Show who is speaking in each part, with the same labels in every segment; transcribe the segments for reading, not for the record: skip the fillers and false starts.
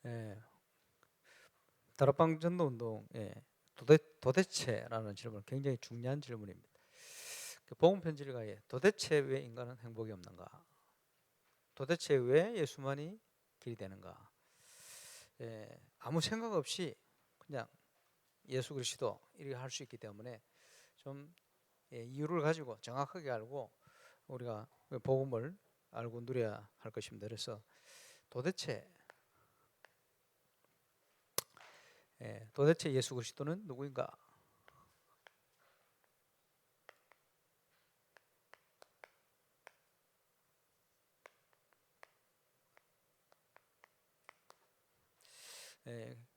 Speaker 1: 예, 다락방 전도운동에 도대체라는 질문 굉장히 중요한 질문입니다. 복음 편지가에 도대체 왜 인간은 행복이 없는가? 도대체 왜 예수만이 길이 되는가? 아무 생각 없이 그냥 예수 그리스도 이렇게 할 수 있기 때문에 좀 이유를 가지고 정확하게 알고 우리가 복음을 알고 누려야 할 것입니다. 그래서 도대체 도대체 예수 그리스도는 누구인가?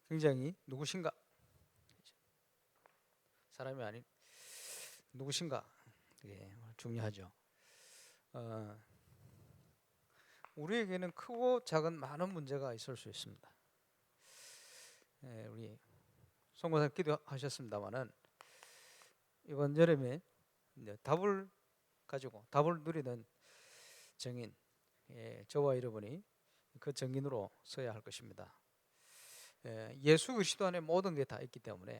Speaker 1: 굉장히 누구신가? 사람이 아닌 누구신가? 이게 중요하죠. 우리에게는 크고 작은 많은 문제가 있을 수 있습니다. 우리 송구사 기도하셨습니다만은 이번 여름에 답을 가지고 답을 누리는 정인, 저와 여러분이 그 정인으로 서야 할 것입니다. 예수 그리스도 안에 모든 게 다 있기 때문에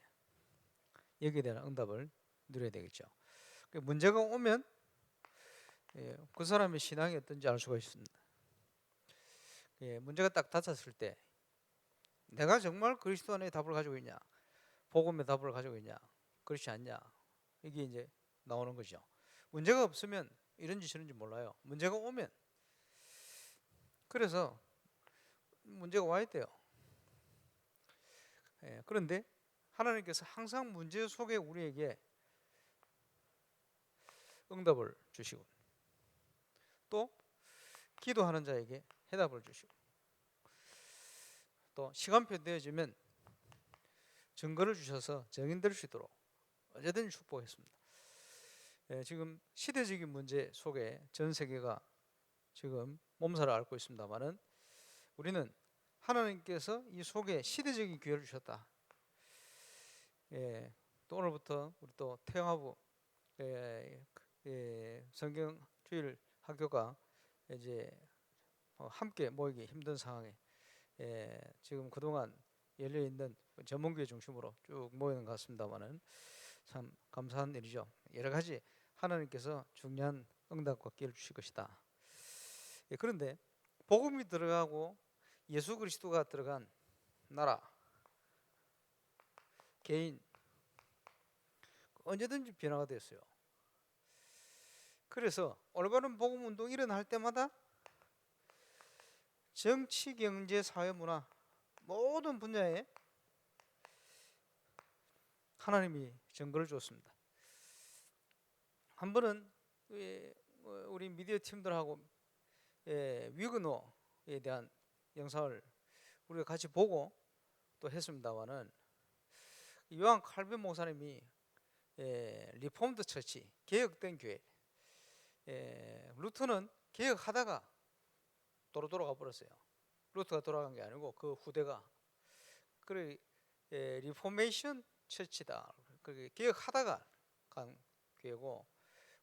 Speaker 1: 여기에 대한 응답을 누려야 되겠죠. 문제가 오면 그 사람의 신앙이 어떤지 알 수가 있습니다. 문제가 딱 닥쳤을 때 내가 정말 그리스도 안에 답을 가지고 있냐, 복음의 답을 가지고 있냐, 그렇지 않냐, 이게 이제 나오는 거죠. 문제가 없으면 이런지 저런지 몰라요. 문제가 오면, 그래서 문제가 와야 돼요. 그런데 하나님께서 항상 문제 속에 우리에게 응답을 주시고 또 기도하는 자에게 해답을 주시고 또 시간표 되어지면 증거를 주셔서 정인될 수 있도록 언제든지 축복했습니다. 지금 시대적인 문제 속에 전 세계가 지금 몸살을 앓고 있습니다만은 우리는 하나님께서 이 속에 시대적인 기회를 주셨다. 또 오늘부터 우리 또 태영하부 성경 주일 학교가 이제 함께 모이기 힘든 상황에 지금 그동안 열려 있는 전문교회 중심으로 쭉 모이는 것 같습니다만은 참 감사한 일이죠. 여러 가지 하나님께서 중요한 응답과 기회를 주실 것이다. 그런데 복음이 들어가고 예수 그리스도가 들어간 나라, 개인 언제든지 변화가 됐어요. 그래서 올바른 복음 운동이 일어날 때마다 정치, 경제, 사회, 문화 모든 분야에 하나님이 증거를 줬습니다. 한 번은 우리 미디어 팀들하고 위그노에 대한 영상을 우리가 같이 보고 또 했습니다만은 요한 칼빈 목사님이 리폼드 처치, 개혁된 교회, 루터는 개혁하다가 도로 돌아가 버렸어요. 루터가 돌아간 게 아니고 그 후대가. 그래 리포메이션 처치다. 그게 개혁하다가 간 교회고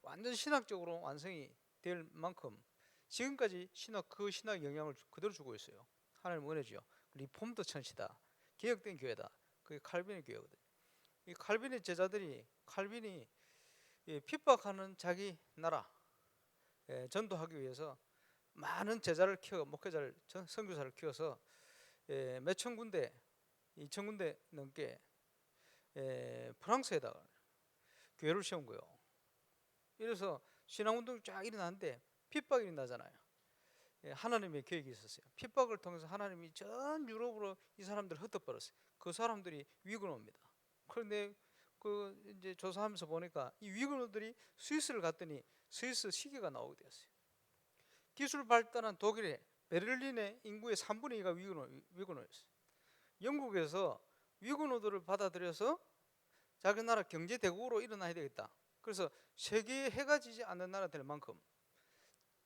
Speaker 1: 완전 신학적으로 완성이 될 만큼 지금까지 그 신학 영향을 그대로 주고 있어요. 하나님 은혜죠. 리폼드 처치다. 개혁된 교회다. 그게 칼빈의 교회거든요. 이 칼빈의 제자들이 칼빈이 핍박하는 자기 나라 전도하기 위해서 많은 제자를 키워 목회자를 선교사를 키워서 몇천 군데 2천 군데 넘게 프랑스에다가 교회를 세운 거예요. 이래서 신앙운동이 쫙 일어나는데 핍박이 일어나잖아요. 하나님의 계획이 있었어요. 핍박을 통해서 하나님이 전 유럽으로 이 사람들을 흩어버렸어요. 그 사람들이 위그노입니다. 그런데 그 이제 조사하면서 보니까 이 위그노들이 스위스를 갔더니 스위스 시계가 나오게 되었어요. 기술 발달한 독일의 베를린의 인구의 3분의 2가 위그노였어요. 영국에서 위그노들을 받아들여서 자기 나라 경제 대국으로 일어나야 되겠다. 그래서 세계에 해가 지지 않는 나라 될 만큼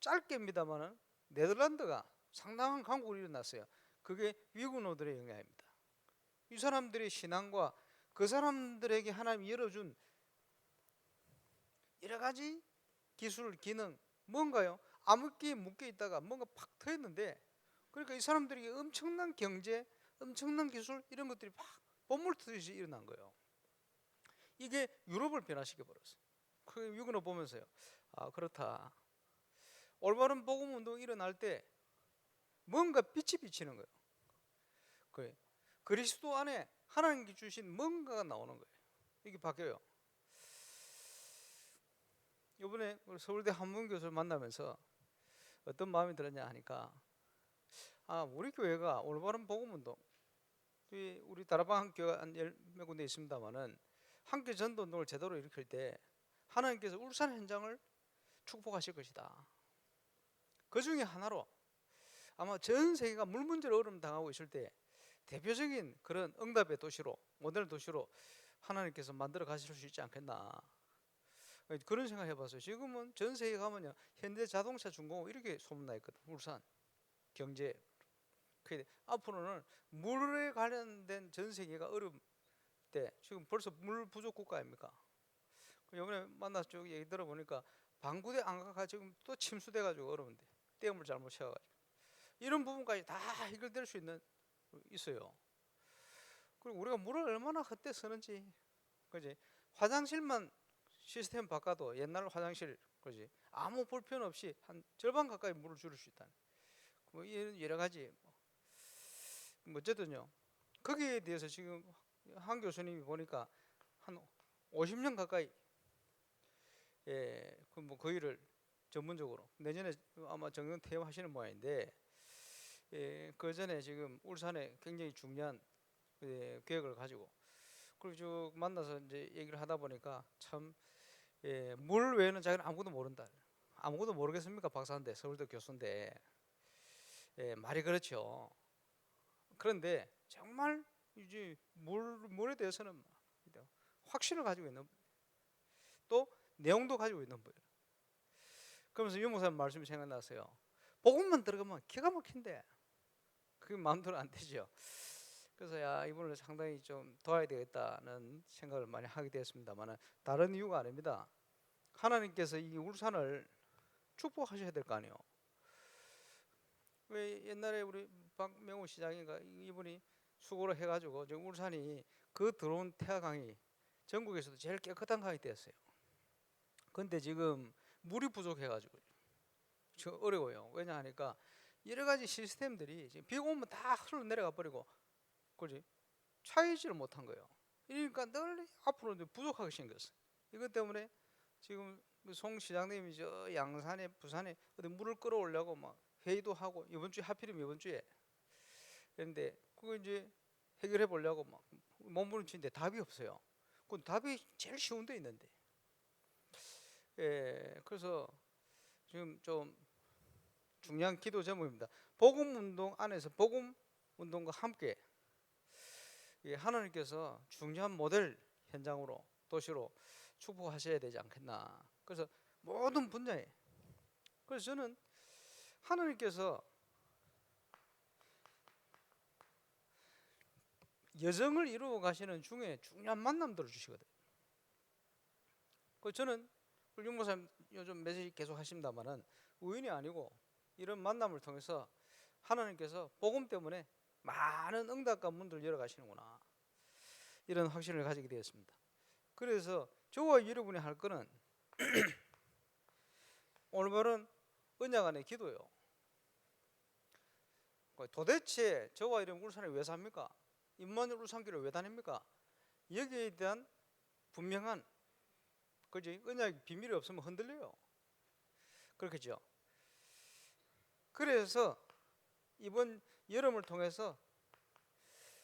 Speaker 1: 짧게입니다만은 네덜란드가 상당한 강국으로 일어났어요. 그게 위그노들의 영향입니다. 이 사람들의 신앙과 그 사람들에게 하나님이 열어준 여러 가지 기술, 기능 뭔가요? 암흑기에 묶여 있다가 뭔가 팍 트였는데 그러니까 이 사람들이 엄청난 경제, 엄청난 기술 이런 것들이 막 본물트듯이 일어난 거예요. 이게 유럽을 변화시켜 버렸어요. 그 유근을 보면서요. 아, 그렇다. 올바른 복음 운동이 일어날 때 뭔가 빛이 비치는 거예요. 그래. 그리스도 안에 하나님께 주신 뭔가가 나오는 거예요. 이게 바뀌어요. 이번에 서울대 한문 교수를 만나면서 어떤 마음이 들었냐 하니까, 아, 우리 교회가 올바른 복음 운동, 우리 다락방 교회가 한 10몇 군데 있습니다만은 한교 전도 운동을 제대로 일으킬 때 하나님께서 울산 현장을 축복하실 것이다. 그 중에 하나로 아마 전 세계가 물 문제로 어려움 당하고 있을 때 대표적인 그런 응답의 도시로, 모델 도시로 하나님께서 만들어 가실 수 있지 않겠나, 그런 생각 해봤어요. 지금은 전 세계 가면요, 현대 자동차 중공업 이렇게 소문나 있거든. 울산 경제. 앞으로는 물에 관련된 전 세계가 어려움 때, 지금 벌써 물 부족 국가 아닙니까? 이번에 만나서 쭉 얘기 들어보니까 방구대 안가가 지금 또 침수돼가지고 어려운데, 댐을 잘못 채워가지고 이런 부분까지 다 해결될 수 있어요. 그리고 우리가 물을 얼마나 헛되 쓰는지, 그지? 화장실만 시스템 바꿔도 옛날 화장실, 그지? 아무 불편 없이 한 절반 가까이 물을 줄일 수 있다. 뭐 여러 가지 뭐 어쨌든요. 거기에 대해서 지금 한 교수님이 보니까 한 50년 가까이, 예, 그 뭐 그 일을 전문적으로 내년에 아마 정년 퇴임하시는 모양인데, 예, 그 전에 지금 울산에 굉장히 중요한, 예, 계획을 가지고 그리고 쭉 만나서 이제 얘기를 하다 보니까 참, 예, 물 외에는 자기는 아무것도 모른다. 아무것도 모르겠습니까? 박사인데, 서울대 교수인데. 예, 말이 그렇죠. 그런데 정말 이제 물에 대해서는 확신을 가지고 있는, 또 내용도 가지고 있는 분이에요. 그러면서 유 목사님 말씀이 생각났어요. 복음만 들어가면 기가 막힌데 그게 마음대로 안 되죠. 그래서 야, 이분을 상당히 좀 도와야 되겠다는 생각을 많이 하게 되었습니다만, 다른 이유가 아닙니다. 하나님께서 이 울산을 축복하셔야 될 거 아니에요. 왜 옛날에 우리 박명호 시장인가 이분이 수고를 해가지고 지금 울산이 그 들어온 태화강이 전국에서도 제일 깨끗한 강이 됐어요. 근데 지금 물이 부족해가지고 지금 어려워요. 왜냐 하니까 여러 가지 시스템들이 지금 비가 오면 다 흘러내려가 버리고, 그지? 차이지를 못한 거예요. 그러니까 늘 앞으로 이제 부족하게 생겼어요. 이것 때문에 지금 송 시장님이 저 양산에 부산에 어디 물을 끌어올려고 막 회의도 하고, 이번 주에 하필이면 이번 주에, 그런데 그거 이제 해결해 보려고 막 몸부림치는데 답이 없어요. 그 답이 제일 쉬운 데 있는데, 예, 그래서 지금 좀 중요한 기도 제목입니다. 복음 운동 안에서 복음 운동과 함께, 예, 하나님께서 중요한 모델 현장으로, 도시로 축복하셔야 되지 않겠나. 그래서 모든 분야에, 그래서 저는 하나님께서 여정을 이루어 가시는 중에 중요한 만남들을 주시거든요. 그 저는 윤 목사님 요즘 메시지 계속 하십니다만은 우연이 아니고 이런 만남을 통해서 하나님께서 복음 때문에 많은 응답과 문들을 열어 가시는구나, 이런 확신을 가지게 되었습니다. 그래서 저와 여러분이 할 거는 올바른 언약 안의 기도요. 도대체 저와 여러분 울산에 왜 삽니까? 임마누엘 울산교를 왜 다닙니까? 여기에 대한 분명한, 그지? 언약 비밀이 없으면 흔들려요. 그렇겠죠? 그래서 이번 여름을 통해서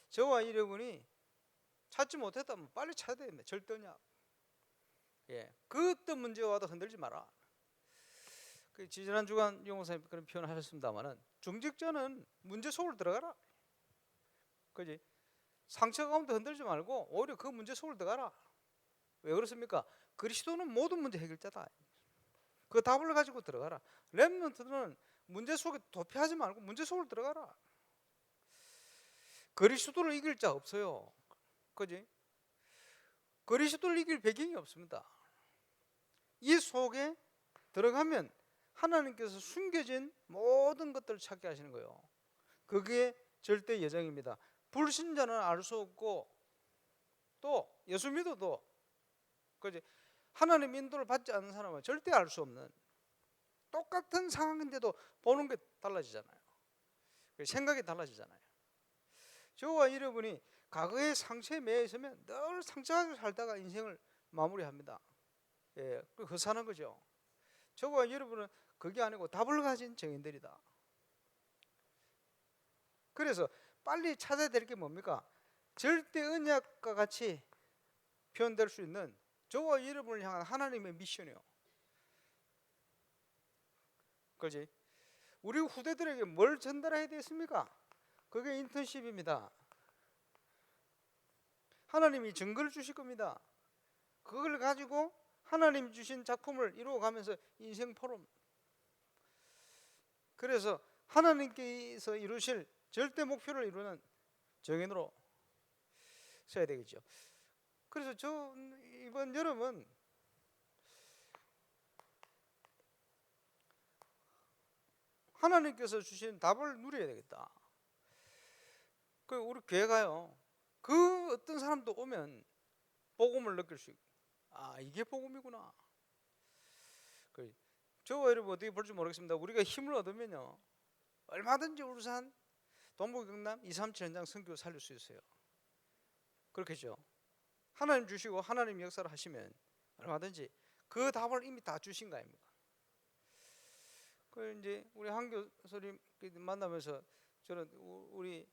Speaker 1: 저와 여러분이 찾지 못했다면 빨리 찾아야 되겠네. 절대언약. 예, 그 어떤 문제가 와도 흔들지 마라. 그 지난 주간 용호사님 그런 표현을 하셨습니다만은, 중직자는 문제 속으로 들어가라. 그지? 상처 가운데 흔들지 말고 오히려 그 문제 속으로 들어가라. 왜 그렇습니까? 그리스도는 모든 문제 해결자다. 그 답을 가지고 들어가라. 렘넌트는 문제 속에 도피하지 말고 문제 속으로 들어가라. 그리스도를 이길 자 없어요. 그지? 그리스도를 이길 배경이 없습니다. 이 속에 들어가면 하나님께서 숨겨진 모든 것들을 찾게 하시는 거예요. 그게 절대 예정입니다. 불신자는 알 수 없고 또 예수 믿어도 그지 하나님 인도를 받지 않는 사람은 절대 알 수 없는 똑같은 상황인데도 보는 게 달라지잖아요. 생각이 달라지잖아요. 저와 여러분이 과거의 상처에 매여 있으면 늘 상처가지고 살다가 인생을 마무리합니다. 예, 그 사는 거죠. 저와 여러분은 그게 아니고 답을 가진 증인들이다. 그래서 빨리 찾아야 될 게 뭡니까? 절대 언약과 같이 표현될 수 있는 저와 여러분을 향한 하나님의 미션이요. 그지? 우리 후대들에게 뭘 전달해야 되겠습니까? 그게 인턴십입니다. 하나님이 증거를 주실 겁니다. 그걸 가지고 하나님 주신 작품을 이루어가면서 인생 포럼. 그래서 하나님께서 이루실 절대 목표를 이루는 정인으로 서야 되겠죠. 그래서 저 이번 여름은 하나님께서 주신 답을 누려야 되겠다. 그 우리 교회가요. 그 어떤 사람도 오면 복음을 느낄 수 있고, 아 이게 복음이구나. 저와 여러분 어떻게 볼지 모르겠습니다. 우리가 힘을 얻으면요 얼마든지 울산, 동부, 경남 237 현장 선교 살릴 수 있어요. 그렇겠죠. 하나님 주시고 하나님 역사를 하시면 얼마든지 그 답을 이미 다 주신 거 아닙니까? 그 이제 우리 한 교수님 만나면서 저는 우리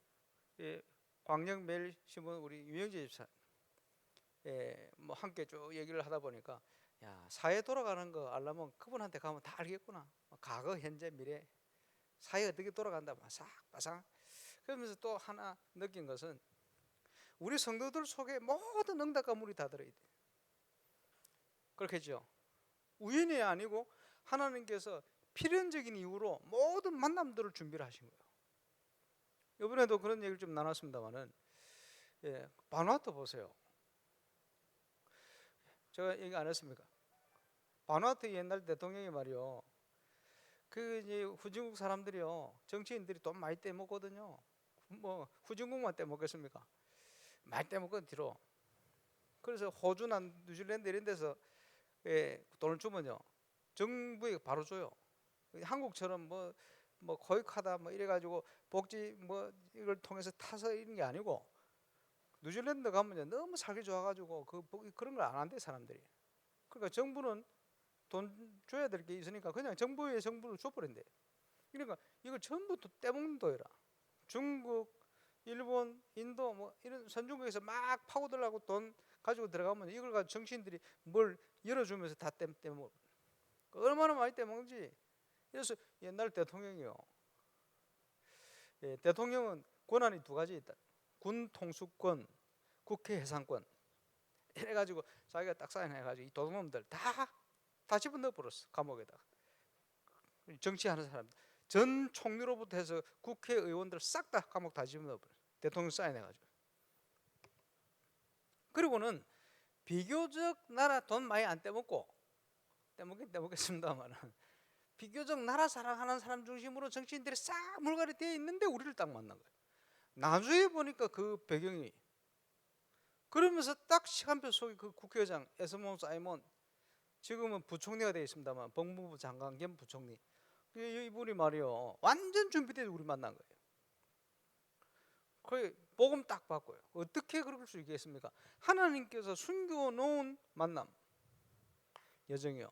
Speaker 1: 광명 매일 신문 우리 유영재 집사 뭐 함께 쭉 얘기를 하다 보니까 야 사회 돌아가는 거 알려면 그분한테 가면 다 알겠구나. 과거, 현재, 미래 사회 어떻게 돌아간다 바삭바삭. 그러면서 또 하나 느낀 것은 우리 성도들 속에 모든 응답 가물이 다 들어있대. 그렇겠죠. 우연이 아니고 하나님께서 필연적인 이유로 모든 만남들을 준비를 하신 거예요. 이번에도 그런 얘기를 좀 나눴습니다만은 바누아투 보세요. 제가 얘기 안 했습니까? 바누아투 옛날 대통령이 말이요. 그 이제 후진국 사람들이요, 정치인들이 돈 많이 떼먹거든요. 뭐 후진국만 떼먹겠습니까? 많이 떼먹거든 뒤로. 그래서 호주나 뉴질랜드 이런 데서 돈을 주면요, 정부에 바로 줘요. 한국처럼 뭐 거액하다 뭐 이래가지고 복지 뭐 이걸 통해서 타서 이런 게 아니고 뉴질랜드 가면요 너무 살기 좋아가지고 그런 걸 안 한대 사람들이. 그러니까 정부는 돈 줘야 될 게 있으니까 그냥 정부를 줘버린대. 그러니까 이걸 전부 떼먹는 도이라. 중국, 일본, 인도 뭐 이런 선진국에서 막 파고들라고 돈 가지고 들어가면 이걸 가지고 정치인들이 뭘 열어주면서 다 떼먹어. 얼마나 많이 떼먹는지. 그래서 옛날 대통령이요. 대통령은 권한이 두 가지 있다. 군 통수권, 국회 해산권. 이래가지고 자기가 딱 사인해가지고 이 도둑놈들 다 집어넣어 버렸어 감옥에다가. 정치하는 사람들 전 총리로부터 해서 국회의원들 싹 다 감옥 다 집어넣어 버렸어. 대통령 사인해가지고. 그리고는 비교적 나라 돈 많이 안 떼먹고 떼먹겠습니다만은 비교적 나라 사랑하는 사람 중심으로 정치인들이 싹 물갈이 되어 있는데 우리를 딱 만난 거예요. 나중에 보니까 그 배경이 그러면서 딱 시간표 속에 그 국회의장 에스몬 사이먼 지금은 부총리가 되어 있습니다만 법무부 장관 겸 부총리 이분이 말이요 완전 준비돼서 우리 만난 거예요. 그 복음 딱 받고요. 어떻게 그럴 수 있겠습니까? 하나님께서 숨겨놓은 만남 여정이요.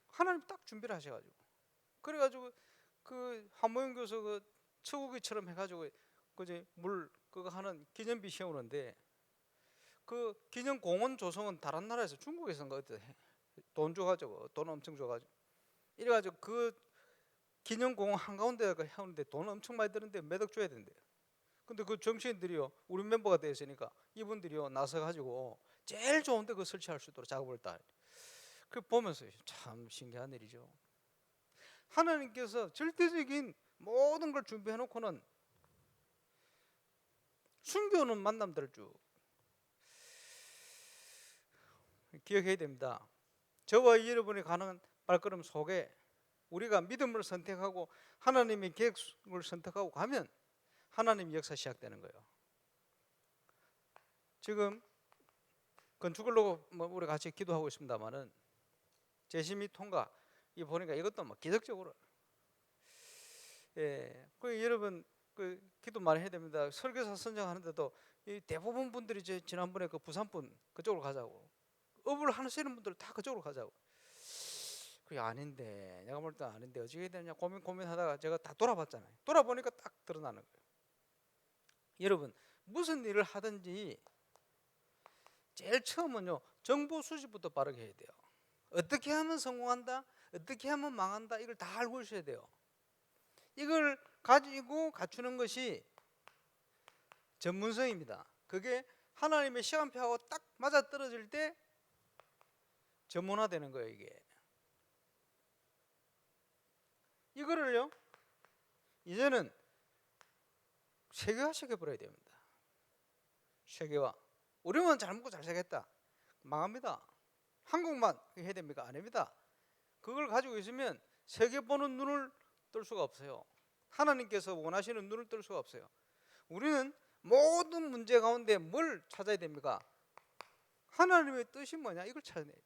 Speaker 1: 하나님 딱 준비를 하셔가지고 그래가지고 그 한모영 교수 그 처구기처럼 해가지고 그지 물 그거 하는 기념비 세우는데 그 기념공원 조성은 다른 나라에서 중국에서인가 어때 돈 줘가지고 돈 엄청 줘가지고 이래가지고 그 기념공원 한가운데가 해오는데 돈 엄청 많이 드는데 몇 억 줘야 된대요. 근데 그 정치인들이요 우리 멤버가 되어 있으니까 이분들이요 나서가지고 제일 좋은데 그 설치할 수 있도록 작업을 다. 그 보면서 참 신기한 일이죠. 하나님께서 절대적인 모든 걸 준비해놓고는 숨겨놓은 만남들을 쭉 기억해야 됩니다. 저와 여러분이 가는 발걸음 속에 우리가 믿음을 선택하고 하나님의 계획을 선택하고 가면 하나님의 역사 시작되는 거예요. 지금 건축을 놓고 우리 같이 기도하고 있습니다만은 재심이 통과 이 보니까 이것도 기적적으로 그 여러분 그 기도 많이 해야 됩니다. 설교사 선정하는데도 이 대부분 분들이 지난번에 그 부산분 그쪽으로 가자고 업을 하시는 분들 다 그쪽으로 가자고. 그게 아닌데 내가 볼 때 아닌데 어떻게 해야 되냐 고민하다가 제가 다 돌아봤잖아요. 돌아보니까 딱 드러나는 거예요. 여러분 무슨 일을 하든지 제일 처음은요 정보 수집부터 빠르게 해야 돼요. 어떻게 하면 성공한다, 어떻게 하면 망한다, 이걸 다 알고 있어야 돼요. 이걸 가지고 갖추는 것이 전문성입니다. 그게 하나님의 시간표하고 딱 맞아떨어질 때 전문화되는 거예요. 이거를요 이제는 세계화 시켜버려야 됩니다. 세계화. 우리만 잘 먹고 잘 살겠다, 망합니다. 한국만 해야 됩니까? 아닙니다. 그걸 가지고 있으면 세계 보는 눈을 뜰 수가 없어요. 하나님께서 원하시는 눈을 뜰 수가 없어요. 우리는 모든 문제 가운데 뭘 찾아야 됩니까? 하나님의 뜻이 뭐냐, 이걸 찾아야 돼요.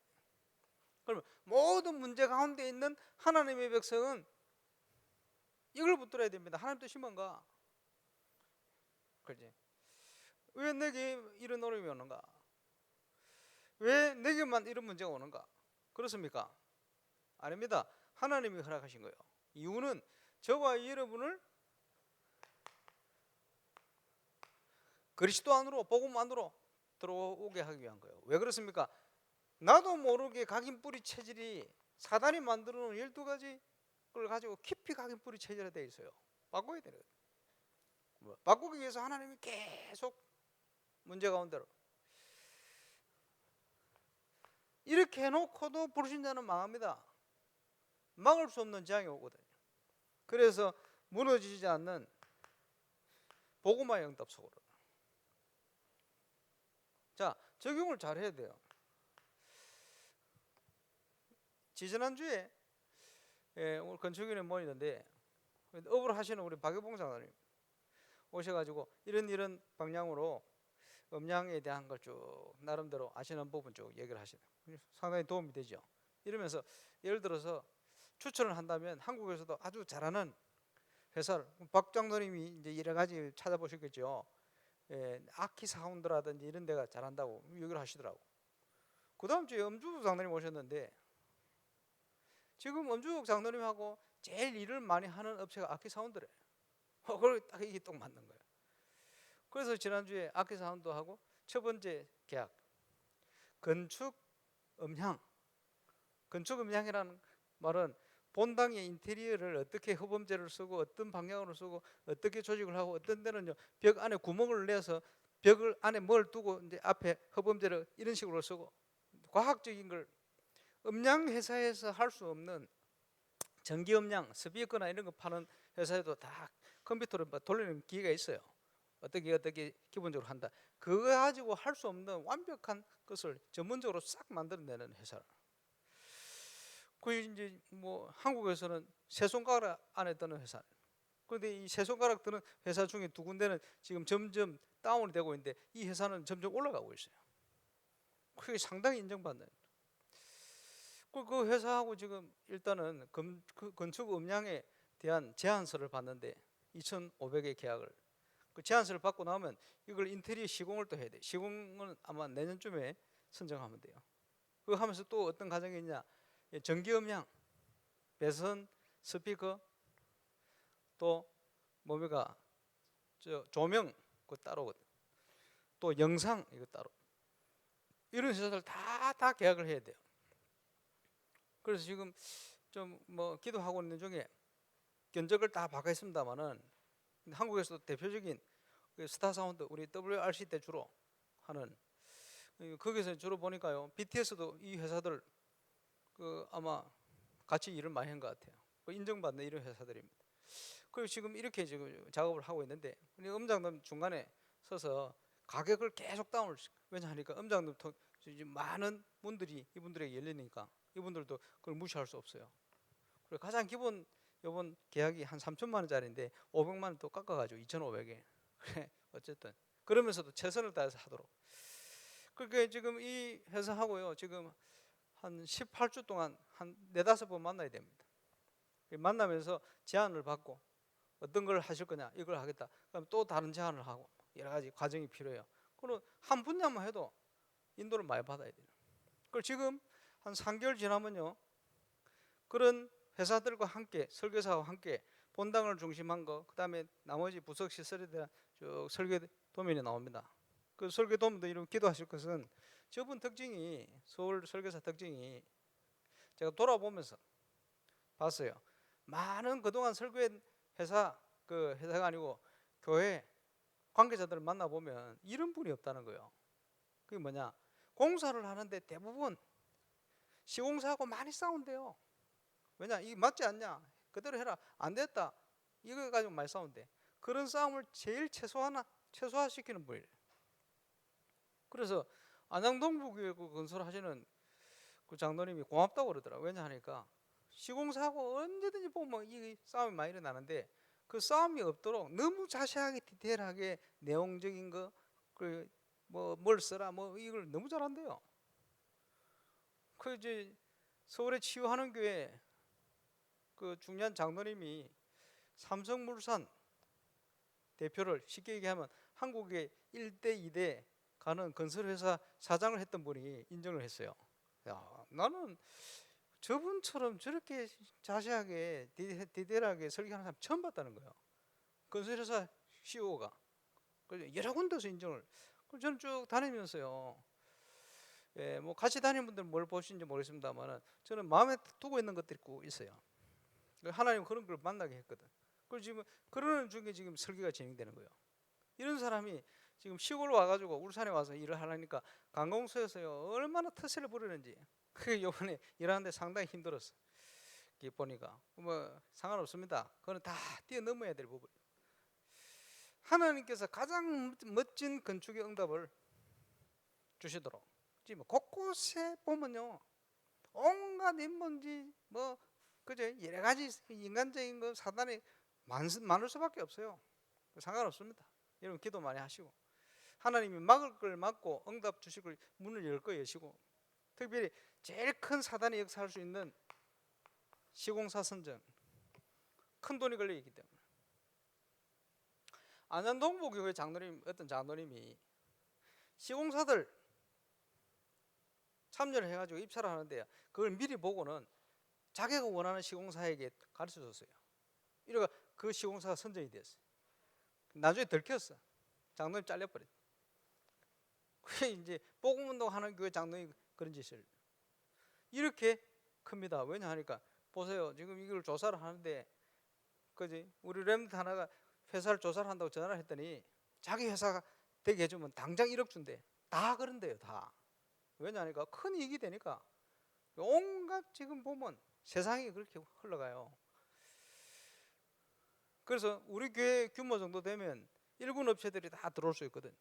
Speaker 1: 그러면 모든 문제 가운데 있는 하나님의 백성은 이걸 붙들어야 됩니다. 하나님 뜻이 뭔가? 그렇지? 왜 내게 이런 어려움이 오는가? 왜 내게만 이런 문제가 오는가? 그렇습니까? 아닙니다. 하나님이 허락하신 거예요. 이유는 저와 여러분을 그리스도 안으로, 복음 안으로 들어오게 하기 위한 거예요. 왜 그렇습니까? 나도 모르게 각인 뿌리 체질이 사단이 만들어 놓은 12가지 걸 가지고 깊이 각인 뿌리 체질이 되어 있어요. 바꿔야 되는 거예요. 바꾸기 위해서 하나님이 계속 문제 가운데로 이렇게 해놓고도 불신자는 망합니다. 막을 수 없는 재앙이 오거든요. 그래서 무너지지 않는 복음화의 응답 속으로. 자, 적용을 잘 해야 돼요. 지지난주에 오늘 건축인의 모이는데 업을 하시는 우리 박여봉 장로님 오셔가지고 이런 방향으로 음양에 대한 걸 쭉 나름대로 아시는 부분 쭉 얘기를 하시네요. 상당히 도움이 되죠. 이러면서 예를 들어서 추천을 한다면 한국에서도 아주 잘하는 회사를 박 장로님이 이제 여러 가지 찾아보셨겠죠. 아키 사운드라든지 이런 데가 잘한다고 얘기를 하시더라고. 그 다음 주에 엄주국 장로님 오셨는데 지금 엄주국 장로님하고 제일 일을 많이 하는 업체가 아키 사운드래. 그걸 딱 이게 딱 맞는 거예요. 그래서 지난주에 아키 사운드하고 첫 번째 계약 건축 음향. 건축 음향이라는 말은 본당의 인테리어를 어떻게 흡음재를 쓰고 어떤 방향으로 쓰고 어떻게 조직을 하고 어떤 데는요 벽 안에 구멍을 내서 벽을 안에 뭘 두고 이제 앞에 흡음재를 이런 식으로 쓰고 과학적인 걸 음량 회사에서 할 수 없는 전기 음량 스피커나 이런 거 파는 회사에도 다 컴퓨터로 돌리는 기계가 있어요. 어떻게 기본적으로 한다. 그거 가지고 할 수 없는 완벽한 것을 전문적으로 싹 만들어내는 회사. 그 이제 뭐 한국에서는 세 손가락 안에 드는 회사. 그런데 이 세 손가락 드는 회사 중에 두 군데는 지금 점점 다운이 되고 있는데 이 회사는 점점 올라가고 있어요. 그게 상당히 인정받는. 그 회사하고 지금 일단은 그 건축 음량에 대한 제안서를 받는데 2,500의 계약을. 그 제안서를 받고 나오면 이걸 인테리어 시공을 또 해야 돼. 시공은 아마 내년쯤에 선정하면 돼요. 그거 하면서 또 어떤 과정이 있냐? 전기 음향, 배선, 스피커, 또 뭡니까? 조명 그 따로거든. 또 영상 이거 따로. 이런 회사들 다 계약을 해야 돼요. 그래서 지금 좀 뭐 기도하고 있는 중에 견적을 다 받겠습니다만은 한국에서도 대표적인 그 스타 사운드 우리 WRC 때 주로 하는 거기서 주로 보니까요 BTS도 이 회사들 그 아마 같이 일을 많이 한 것 같아요. 인정받는 이런 회사들입니다. 그리고 지금 이렇게 지금 작업을 하고 있는데 음장님 중간에 서서 가격을 계속 다운을 왜냐하니까 음장님 많은 분들이 이분들에게 열리니까 이분들도 그걸 무시할 수 없어요. 그리고 가장 기본 요번 계약이 한 3천만 원짜리인데 500만 원 또 깎아가지고 2,500에 그래 어쨌든 그러면서도 최선을 다해서 하도록. 그러니까 지금 이 회사하고요 지금 한 18주 동안 한 4-5번 만나야 됩니다. 만나면서 제안을 받고 어떤 걸 하실 거냐 이걸 하겠다. 그럼 또 다른 제안을 하고 여러 가지 과정이 필요해요. 그럼 한 분야만 해도 인도를 많이 받아야 돼요. 그걸 지금 한 3개월 지나면요 그런 회사들과 함께 설계사와 함께 본당을 중심한 거 그다음에 나머지 부석 시설에 대한 쭉 설계 도면이 나옵니다. 그 설계 도면도 이런 기도하실 것은 저분 특징이 서울 설계사 특징이 제가 돌아보면서 봤어요. 많은 그동안 설계 회사 그 회사가 아니고 교회 관계자들을 만나보면 이런 분이 없다는 거예요. 그게 뭐냐 공사를 하는데 대부분 시공사하고 많이 싸운대요. 왜냐 이게 맞지 않냐 그대로 해라 안 됐다 이거 가지고 많이 싸운대. 그런 싸움을 제일 최소화시키는 분이에요. 그래서 안양동부교회 건설하시는 그 장로님이 고맙다고 그러더라고요. 왜냐 하니까 시공사하고 언제든지 보면 이 싸움이 많이 일어나는데 그 싸움이 없도록 너무 자세하게 디테일하게 내용적인 거 그 뭐 뭘 써라 뭐 이걸 너무 잘한대요. 그 이제 서울에 치유하는 교회 그 중요한 장로님이 삼성물산 대표를 쉽게 얘기하면 한국의 1대 2대 가는 건설회사 사장을 했던 분이 인정을 했어요. 야, 나는 저분처럼 저렇게 자세하게 디테일하게 설계하는 사람 처음 봤다는 거예요. 건설회사 CEO가 여러 군데서 인정을. 저는 쭉 다니면서요. 예, 뭐 같이 다니는 분들 뭘 보시는지 모르겠습니다만 저는 마음에 두고 있는 것들이 꼭 있어요. 하나님 그런 걸 만나게 했거든. 그리고 지금 그러는 중에 지금 설계가 진행되는 거예요. 이런 사람이 지금 시골 와가지고 울산에 와서 일을 하려니까 관공서에서요 얼마나 터세를 부리는지 그 이번에 일하는데 상당히 힘들었어. 보니까 뭐 상관없습니다. 그건 다 뛰어넘어야 될 부분. 하나님께서 가장 멋진 건축의 응답을 주시도록 지금 곳곳에 보면요 온갖 인문지 뭐 그제 여러 가지 인간적인 거 사단이 많을 수밖에 없어요. 상관없습니다. 여러분 기도 많이 하시고 하나님이 막을 걸 막고 응답 주실 걸 문을 열 거 여시고 특별히 제일 큰 사단이 역사할 수 있는 시공사 선정 큰 돈이 걸려 있기 때문에 안양동부교회 장로님 어떤 장로님이 시공사들 참여를 해가지고 입찰을 하는데 그걸 미리 보고는 자기가 원하는 시공사에게 가르쳐 줬어요. 이러가 그 시공사가 선정이 됐어요. 나중에 들켰어. 장로님 잘려버렸어. 그게 이제 복음운동 하는 교회 장로님 그런 짓을 이렇게 큽니다. 왜냐 하니까 보세요. 지금 이걸 조사를 하는데 그지 우리 렘트 하나가 회사를 조사를 한다고 전화를 했더니 자기 회사가 되게 해주면 당장 1억 준대. 다 그런데요. 다. 왜냐 하니까 큰 이익이 되니까 온갖 지금 보면 세상이 그렇게 흘러가요. 그래서 우리 교회 규모 정도 되면 일군 업체들이 다 들어올 수 있거든.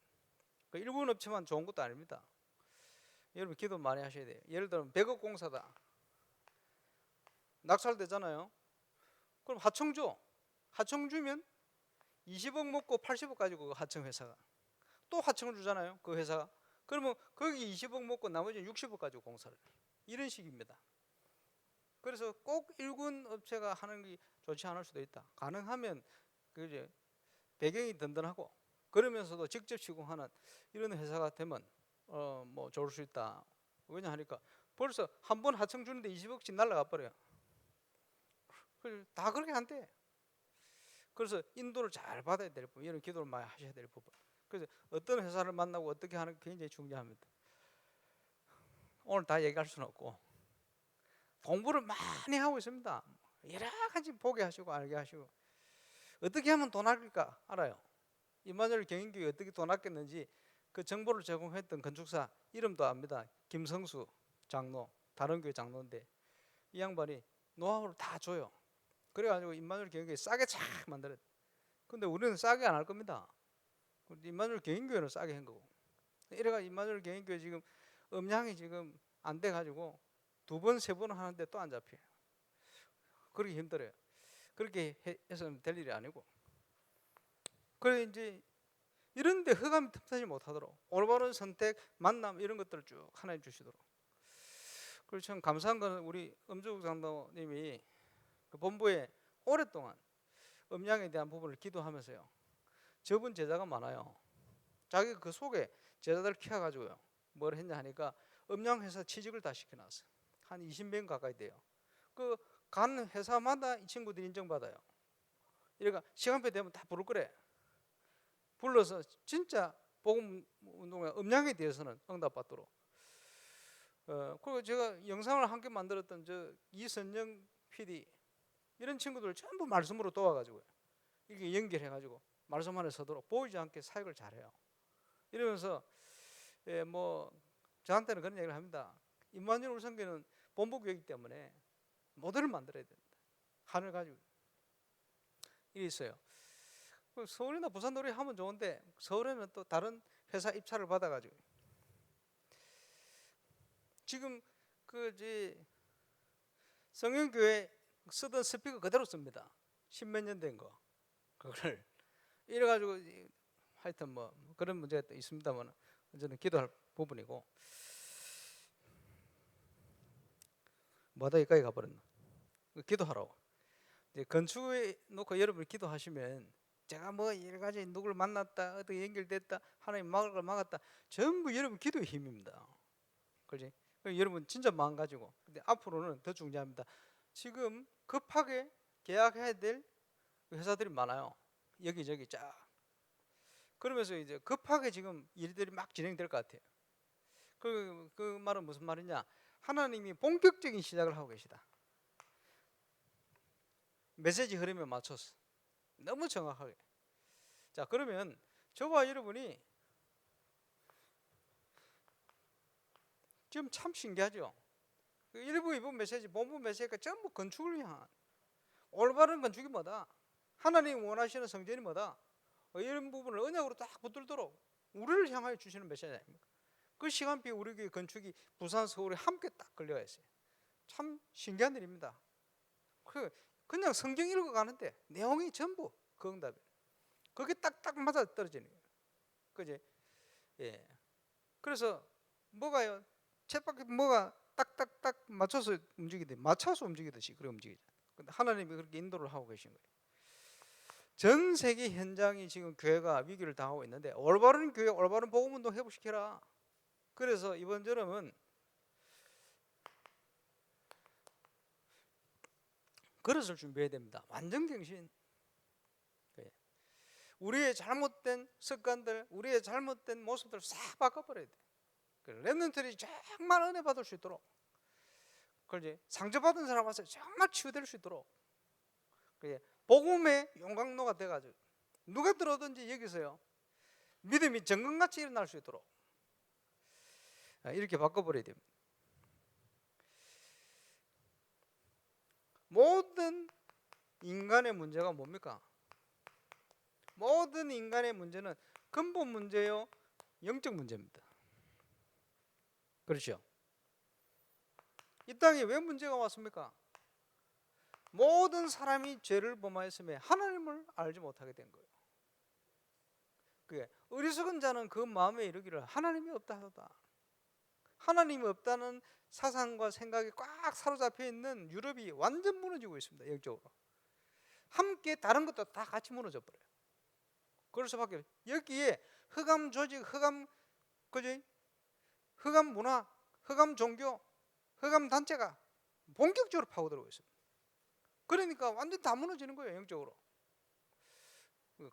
Speaker 1: 그 일군 업체만 좋은 것도 아닙니다. 여러분 기도 많이 하셔야 돼요. 예를 들면 100억 공사다. 낙찰되잖아요. 그럼 하청 줘. 하청 주면 20억 먹고 80억 가지고 그 하청 회사가 또 하청을 주잖아요. 그 회사가. 그러면 거기 20억 먹고 나머지 60억 가지고 공사를 이런 식입니다. 그래서 꼭 일군 업체가 하는 게 좋지 않을 수도 있다. 가능하면 그 배경이 든든하고 그러면서도 직접 시공하는 이런 회사가 되면 뭐 좋을 수 있다. 왜냐하니까 벌써 한 번 하청 주는데 20억씩 날라가 버려요. 다 그렇게 한대. 그래서 인도를 잘 받아야 될 부분, 이런 기도를 많이 하셔야 될 부분. 그래서 어떤 회사를 만나고 어떻게 하는 게 굉장히 중요합니다. 오늘 다 얘기할 수는 없고 공부를 많이 하고 있습니다. 여러 가지 보게 하시고 알게 하시고 어떻게 하면 돈 아낄까 알아요. 임마누엘 경인교회 어떻게 돈 아꼈는지 그 정보를 제공했던 건축사 이름도 압니다. 김성수 장로, 다른 교회 장로인데 이 양반이 노하우를 다 줘요. 그래가지고 임마누엘 경인교회 싸게 착 만들었. 근데 우리는 싸게 안 할 겁니다. 임마누엘 경인교회는 싸게 한 거고. 이래가 임마누엘 경인교회 지금 음량이 지금 안 돼가지고 2번, 3번 하는데 또 안 잡혀요. 그렇게 힘들어요. 그렇게 해서는 될 일이 아니고. 그래 이제 이런데 흑암이 틈타지 못하도록 올바른 선택, 만남 이런 것들을 쭉 하나님 주시도록. 그리고 참 감사한 건 우리 엄주국 장로님이 그 본부에 오랫동안 음양에 대한 부분을 기도하면서요. 접은 제자가 많아요. 자기가 그 속에 제자들을 키워가지고요. 뭘 했냐 하니까 음양회사 취직을 다 시켜놨어요. 한 20명 가까이 돼요. 그 간 회사마다 이 친구들이 인정받아요. 그러니까 시간표 되면 다 부를 거래. 불러서 진짜 복음 운동의 음양에 대해서는 응답받도록. 그리고 제가 영상을 함께 만들었던 저 이선영 PD 이런 친구들 전부 말씀으로 도와가지고요. 이렇게 연결해가지고 말씀 안에 서도록 보이지 않게 사역을 잘해요. 이러면서 뭐 저한테는 그런 얘기를 합니다. 임마누엘 울산교회는 본부교회이기 때문에 모델을 만들어야 된다. 하늘 가지고 이게 있어요. 서울이나 부산 놀이 하면 좋은데 서울에는 또 다른 회사 입찰을 받아가지고 지금 성현교회 쓰던 스피커 그대로 씁니다. 10몇 년 된 거. 그걸 이래가지고 하여튼 뭐 그런 문제가 또 있습니다만 저는 기도할 부분이고. 뭐다 여기까지 가버렸나. 기도하라고. 이제 건축에 놓고 여러분이 기도하시면 제가 뭐 여러 가지 누구를 만났다 어떻게 연결됐다 하나님 막을 걸 막았다 전부 여러분 기도의 힘입니다. 그렇지? 여러분 진짜 마음 가지고. 근데 앞으로는 더 중요합니다. 지금 급하게 계약해야 될 회사들이 많아요. 여기저기 쫙. 그러면서 이제 급하게 지금 일들이 막 진행될 것 같아요. 그 말은 무슨 말이냐? 하나님이 본격적인 시작을 하고 계시다. 메시지 흐름에 맞춰서 너무 정확하게. 자, 그러면 저와 여러분이 지금 참 신기하죠. 1부, 2부 메시지, 본부 메시지가 전부 건축을 향한 올바른 건축이 뭐다? 하나님이 원하시는 성전이 뭐다? 이런 부분을 언약으로 딱 붙들도록 우리를 향하여 주시는 메시지 아닙니까? 그 시간표에 우리 교회 건축이 부산, 서울에 함께 딱 걸려가 있어요. 참 신기한 일입니다. 그냥 성경 읽어가는데 내용이 전부 그 응답이에요. 그게 딱딱 맞아 떨어지는 거예요. 그지? 예. 그래서 뭐가요? 쳇바퀴 뭐가 딱딱딱 맞춰서 움직이듯이 그렇게 움직이죠. 근데 하나님이 그렇게 인도를 하고 계신 거예요. 전 세계 현장이 지금 교회가 위기를 당하고 있는데 올바른 교회, 올바른 복음 운동 회복시켜라. 그래서 이번 여름은 그릇을 준비해야 됩니다. 완전갱신. 우리의 잘못된 습관들, 우리의 잘못된 모습들을 싹 바꿔버려야 돼. 렘넌트들이 정말 은혜 받을 수 있도록, 그렇지? 상처받은 사람 와서 정말 치유될 수 있도록, 복음의 용광로가 돼가지고 누가 들어오든지 여기서요 믿음이 정금같이 일어날 수 있도록 이렇게 바꿔버려야 됩니다. 모든 인간의 문제가 뭡니까? 모든 인간의 문제는 근본 문제요, 영적 문제입니다. 그렇죠? 이 땅에 왜 문제가 왔습니까? 모든 사람이 죄를 범하였음에 하나님을 알지 못하게 된 거예요. 그게 어리석은 자는 그 마음에 이르기를 하나님이 없다 하도다. 하나님이 없다는 사상과 생각이 꽉 사로잡혀 있는 유럽이 완전 무너지고 있습니다. 영적으로. 함께 다른 것도 다 같이 무너져 버려요. 그럴 수밖에 없어요. 여기에 흑암 조직, 흑암 문화, 흑암 종교, 흑암 단체가 본격적으로 파고들고 있습니다. 그러니까 완전 다 무너지는 거예요. 영적으로.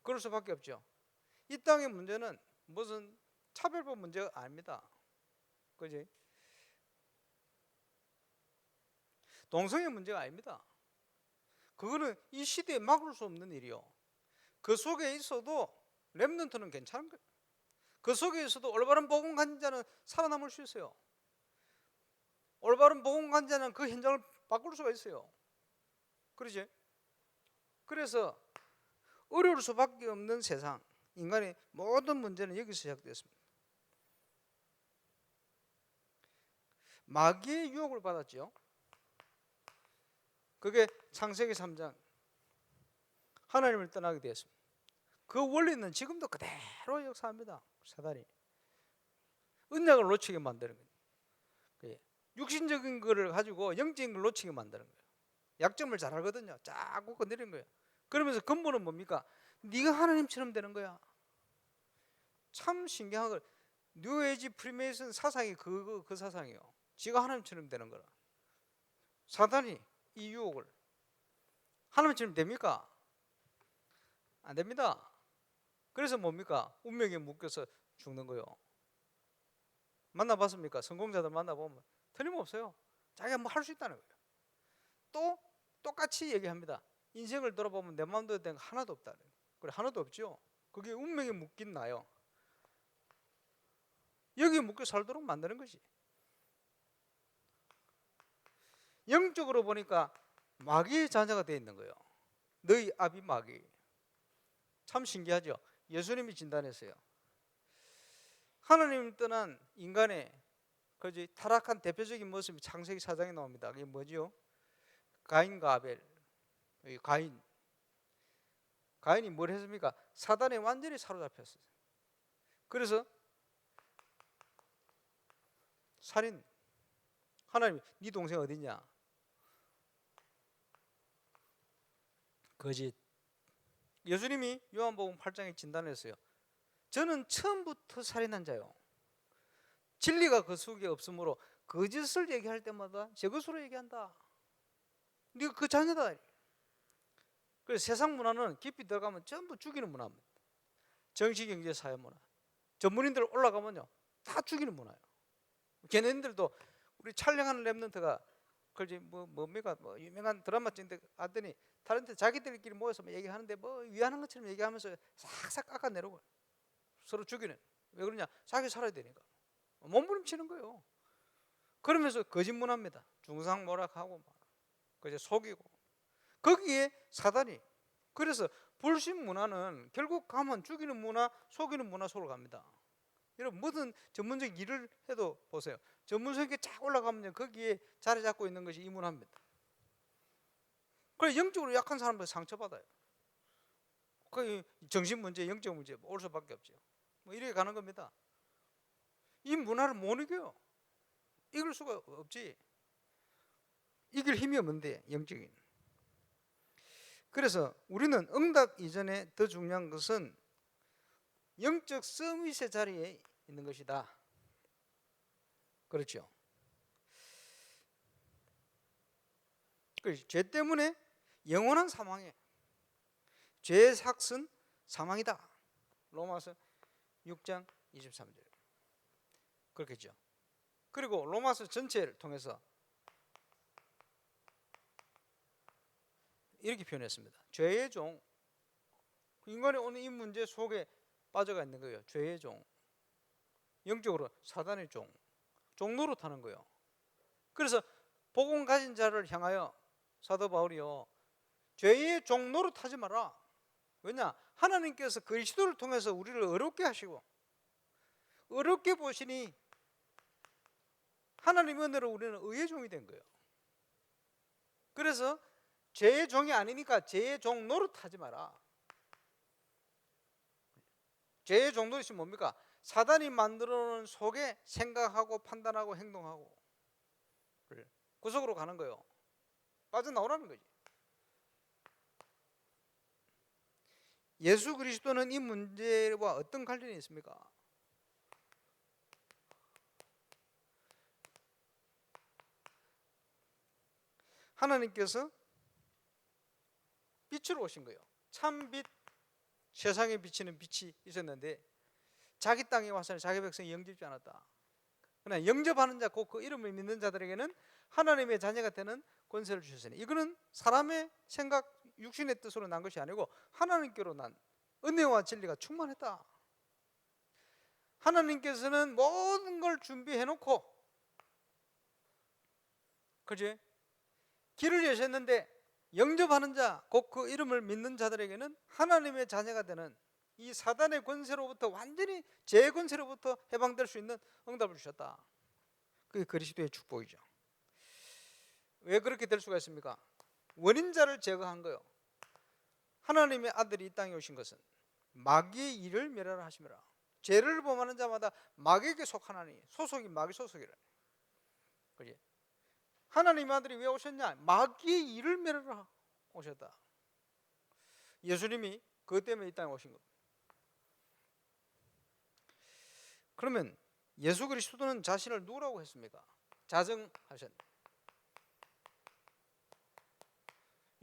Speaker 1: 그럴 수밖에 없죠. 이 땅의 문제는 무슨 차별법 문제가 아닙니다. 그지? 동성애 문제가 아닙니다. 그거는 이 시대에 막을 수 없는 일이요. 그 속에 있어도 렘넌트는 괜찮은 거예요. 그 속에 있어도 올바른 복음 가진 자는 살아남을 수 있어요. 올바른 복음 가진 자는 그 현장을 바꿀 수가 있어요. 그러지? 그래서 어려울 수밖에 없는 세상, 인간의 모든 문제는 여기서 시작됐습니다. 마귀의 유혹을 받았죠. 그게 창세기 3장. 하나님을 떠나게 되었습니다. 그 원리는 지금도 그대로 역사합니다. 사단이 언약을 놓치게 만드는 거예요. 육신적인 거를 가지고 영적인 걸 놓치게 만드는 거예요. 약점을 잘 알거든요. 자꾸 건드리는 거예요. 그러면서 근본은 뭡니까? 네가 하나님처럼 되는 거야. 참 신기한 거. 뉴에이지 프리메이슨 사상이 그 사상이에요. 지가 하나님처럼 되는 거라. 사단이 이 유혹을 하나님처럼 됩니까? 안 됩니다. 그래서 뭡니까? 운명에 묶여서 죽는 거예요. 만나봤습니까? 성공자들 만나보면 틀림없어요. 자기가 뭐 할 수 있다는 거예요. 또 똑같이 얘기합니다. 인생을 돌아보면 내 마음대로 된 거 하나도 없다는 거예요. 그래, 하나도 없죠. 그게 운명에 묶인 나요. 여기에 묶여 살도록 만드는 것이. 영적으로 보니까 마귀의 자녀가 되어 있는 거예요. 너희 아비 마귀. 참 신기하죠. 예수님이 진단했어요. 하나님을 떠난 인간의 타락한 대표적인 모습이 창세기 4장에 나옵니다. 그게 뭐죠? 가인과 아벨. 가인이 뭘 했습니까? 사단에 완전히 사로잡혔어요. 그래서 살인. 하나님, 네 동생 어딨냐? 거짓. 예수님이 요한복음 8장에 진단했어요. 저는 처음부터 살인한 자요. 진리가 그 속에 없으므로 거짓을 얘기할 때마다 제 것으로 얘기한다. 네가 그 자녀다. 그래서 세상 문화는 깊이 들어가면 전부 죽이는 문화입니다. 정치, 경제, 사회 문화. 전문인들 올라가면요 다 죽이는 문화예요. 걔네들도 우리 촬영하는 랩런트가 뭡니까? 유명한 드라마 찍는데 왔더니 다른 데 자기들끼리 모여서 얘기하는데 위하는 것처럼 얘기하면서 싹싹 깎아내려고 서로 죽이는. 왜 그러냐? 자기 살아야 되니까. 몸부림치는 거예요. 그러면서 거짓 문화입니다. 중상모략하고 그저 속이고. 거기에 사단이. 그래서 불신 문화는 결국 가면 죽이는 문화, 속이는 문화 속으로 갑니다. 여러분 모든 전문적 일을 해도 보세요. 전문성에 쫙 올라가면 거기에 자리 잡고 있는 것이 이 문화입니다. 그래서 영적으로 약한 사람들 상처받아요. 그 정신 문제, 영적 문제 올 수밖에 없죠. 이렇게 가는 겁니다. 이 문화를 못 이겨요. 이길 수가 없지. 이길 힘이 없는데 영적인. 그래서 우리는 응답 이전에 더 중요한 것은 영적 서밋의 자리에 있는 것이다. 그렇죠. 죄 때문에 영원한 사망에 죄의 삭은 사망이다. 로마서 6장 23절. 그렇겠죠. 그리고 로마서 전체를 통해서 이렇게 표현했습니다. 죄의 종. 인간이 오늘 이 문제 속에 빠져가 있는 거예요. 죄의 종. 영적으로 사단의 종. 종노릇하는 거예요. 그래서 복음 가진 자를 향하여 사도 바울이요, 죄의 종노릇하지 마라. 왜냐? 하나님께서 그리스도를 통해서 우리를 어렵게 하시고 어렵게 보시니 하나님의 은혜로 우리는 의의 종이 된 거예요. 그래서 죄의 종이 아니니까 죄의 종 노릇하지 마라. 죄의 종 노릇이 뭡니까? 사단이 만들어놓은 속에 생각하고 판단하고 행동하고 그 속으로 가는 거예요. 빠져나오라는 거지. 예수 그리스도는 이 문제와 어떤 관련이 있습니까? 하나님께서 빛으로 오신 거예요. 참빛, 세상에 비치는 빛이 있었는데 자기 땅에 와서 자기 백성이 영접지 않았다. 그러나 영접하는 자, 곧 그 이름을 믿는 자들에게는 하나님의 자녀가 되는 권세를 주셨으니, 이거는 사람의 생각, 육신의 뜻으로 난 것이 아니고 하나님께로 난 은혜와 진리가 충만했다. 하나님께서는 모든 걸 준비해 놓고, 그지? 길을 여셨는데 영접하는 자, 곧 그 이름을 믿는 자들에게는 하나님의 자녀가 되는 이 사단의 권세로부터 완전히 제 권세로부터 해방될 수 있는 응답을 주셨다. 그게 그리스도의 축복이죠. 왜 그렇게 될 수가 있습니까? 원인자를 제거한 거예요. 하나님의 아들이 이 땅에 오신 것은 마귀의 일을 멸하라 하심이라. 죄를 범하는 자마다 마귀에게 속하나니, 소속이 마귀 소속이라. 그지? 하나님의 아들이 왜 오셨냐? 마귀의 일을 멸하라 오셨다. 예수님이 그것 때문에 이 땅에 오신 겁니다. 그러면 예수 그리스도는 자신을 누구라고 했습니까? 자정하셨네.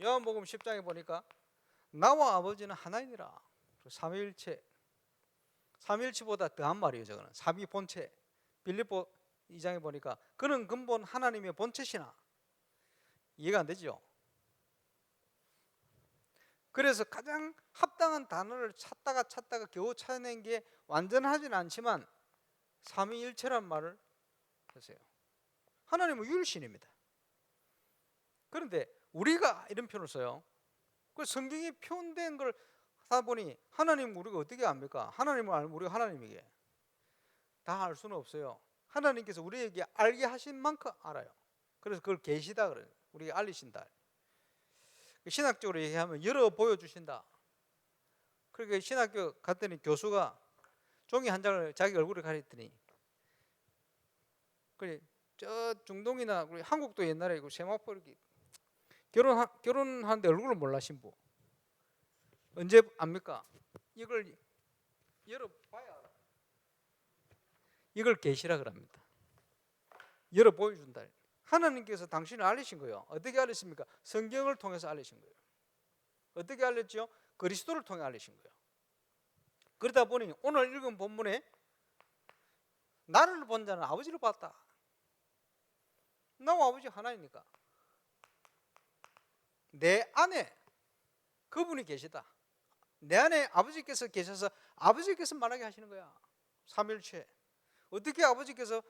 Speaker 1: 요한복음 10장에 보니까 나와 아버지는 하나이니라. 삼위일체, 삼위일체보다 더한 말이에요. 저거는 삼위본체. 빌립보 2장에 보니까 그는 근본 하나님의 본체시나. 이해가 안 되죠? 그래서 가장 합당한 단어를 찾다가 겨우 찾아낸 게 완전하진 않지만 삼위일체란 말을 했어요. 하나님은 유일신입니다. 그런데 우리가 이런 표현을 써요. 그 성경에 표현된 걸 하다 보니 하나님 우리가 어떻게 압니까? 하나님을 알면 우리가 하나님에게 다 알 수는 없어요. 하나님께서 우리에게 알게 하신 만큼 알아요. 그래서 그걸 계시다 그래요. 우리에게 알리신다. 신학적으로 얘기하면 열어 보여주신다. 그러니까 신학교 갔더니 교수가 종이 한 장을 자기 얼굴에 가렸더니, 그래 저 중동이나 우리 한국도 옛날에 그 세마포 이렇게 결혼하는데 얼굴을 몰라 신부. 언제 압니까? 이걸 열어봐야 알아. 이걸 계시라 그럽니다. 열어 보여준다. 하나님께서 당신을 알리신 거예요. 어떻게 알리십니까? 성경을 통해서 알리신 거예요. 어떻게 알렸죠? 그리스도를 통해 알리신 거예요. 그러다 보니 오늘 읽은 본문에 나를 본 자는 아버지를 봤다. 나와 아버지 하나이니까 내 안에 그분이 계시다. 내 안에 아버지께서 계셔서 아버지께서 말하게 하시는 거야. 삼일체. 어떻게 아버지께서